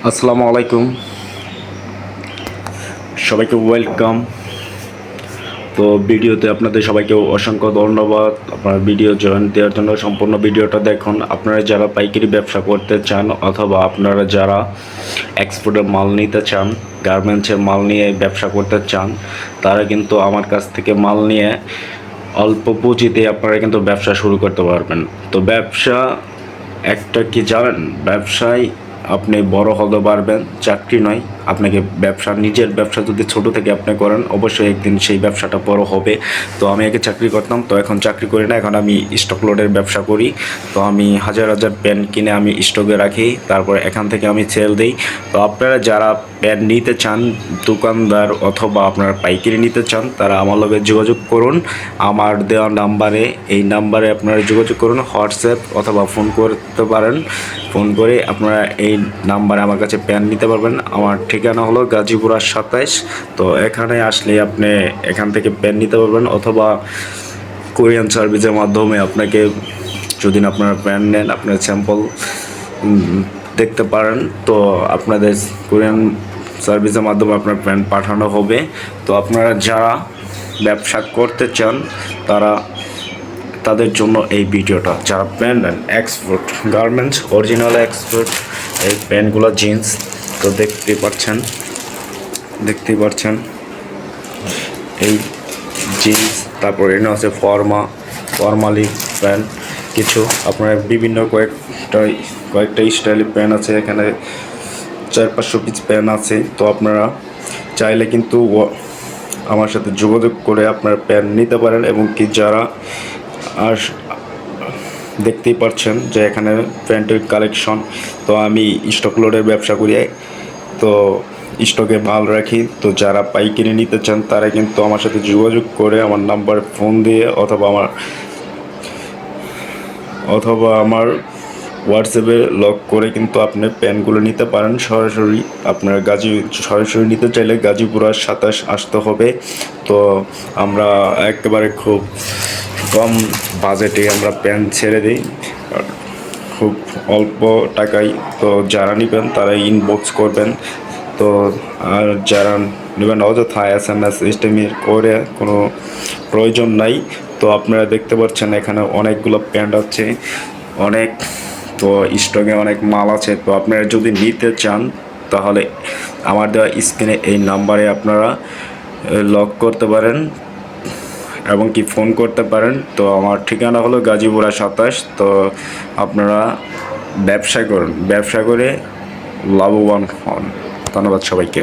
আসসালামু আলাইকুম, সবাইকে ওয়েলকাম। তো ভিডিওতে আপনাদের সবাইকে অসংখ্য ধন্যবাদ আপনার ভিডিও জয়েন দেওয়ার জন্য। সম্পূর্ণ ভিডিওটা দেখুন। আপনারা যারা পাইকারি ব্যবসা করতে চান অথবা আপনারা যারা এক্সপোর্টের মাল নিতে চান, গার্মেন্টসের মাল নিয়ে ব্যবসা করতে চান, তারা কিন্তু আমার কাছ থেকে মাল নিয়ে অল্প পুঁজিতে আপনারা কিন্তু ব্যবসা শুরু করতে পারবেন। তো ব্যবসা একটা কি জানেন, ব্যবসায় আপনি বড় হতে পারবেন, চাকরি নয়। আপনাকে ব্যবসা, নিজের ব্যবসা যদি ছোট থেকে আপনি করেন, অবশ্যই একদিন সেই ব্যবসাটা বড় হবে। তো আমি আগে চাকরি করতাম, তো এখন চাকরি করি না, এখন আমি স্টক লোডের ব্যবসা করি। তো আমি হাজার হাজার প্যান্ট কিনে আমি স্টকে রাখি, তারপর এখান থেকে আমি সেল দিই। তো আপনারা যারা প্যান্ট নিতে চান, দোকানদার অথবা আপনারা পাইকারি নিতে চান, তারা আমার লগে যোগাযোগ করুন। আমার দেওয়া নাম্বারে, এই নাম্বারে আপনারা যোগাযোগ করুন, হোয়াটসঅ্যাপ অথবা ফোন করতে পারেন। ফোন করে আপনারা এই নাম্বারে আমার কাছে প্যান্ট নিতে পারবেন। আমার ঠিকানা হলো গাজীপুর 27। তো এখানে আসলে আপনি এখান থেকে প্যান্ট নিতে পারবেন, অথবা কোরিয়ান সার্ভিসের মাধ্যমে আপনাকে, যদি আপনারা প্যান্ট নেন, আপনার স্যাম্পল দেখতে পারেন। তো আপনাদের কোরিয়ান সার্ভিসের মাধ্যমে আপনার প্যান্ট পাঠানো হবে। তো আপনারা যারা ব্যবসা করতে চান, তাদের জন্য এই ভিডিওটা। যারা প্যান্ট নেন, এক্সপোর্ট গার্মেন্টস অরিজিনাল এক্সপোর্ট, এই প্যান্টগুলো জিন্স, তো দেখতেই পাচ্ছেন এই জিন্স। তারপর এখানে আছে ফর্মালি প্যান্ট কিছু। আপনার বিভিন্ন কয়েকটা স্টাইলের প্যান্ট আছে এখানে, 400-500 পিস প্যান্ট আছে। তো আপনারা চাইলে কিন্তু আমার সাথে যোগাযোগ করে আপনারা প্যান্ট নিতে পারেন। এবং কি যারা আর দেখতেই পাচ্ছেন যে এখানে প্যান্টের কালেকশন। তো আমি স্টক লোডের ব্যবসা করি, তো স্টকে মাল রাখি। তো যারা পাইকারি নিতে চান, তারা কিন্তু আমার সাথে যোগাযোগ করে আমার নাম্বারে ফোন দিয়ে অথবা আমার হোয়াটসঅ্যাপে লক করে কিন্তু আপনি প্যান্টগুলো নিতে পারেন। আপনার সরাসরি নিতে চাইলে গাজীপুর 27 আসতে হবে। তো আমরা একেবারে খুব কম বাজেটে আমরা প্যান্ট ছেড়ে দিই, খুব অল্প টাকায়। তো যারা নেবেন তারা ইনবক্স করবেন। তো আর যারা নেবেন, অযথা SMS স্টেমির করে কোনো প্রয়োজন নাই। তো আপনারা দেখতে পাচ্ছেন এখানে অনেকগুলো প্যান্ট আছে, অনেক, তো স্টকে অনেক মাল আছে। তো আপনারা যদি নিতে চান, তাহলে আমার দেওয়া স্ক্রিনে এই নাম্বারে আপনারা লক করতে পারেন এবং কি ফোন করতে পারেন। তো আমার ঠিকানা হলো গাজীপুর 27। তো আপনারা ব্যবসা করুন, ব্যবসা করে লাভবান হন। ধন্যবাদ সবাইকে।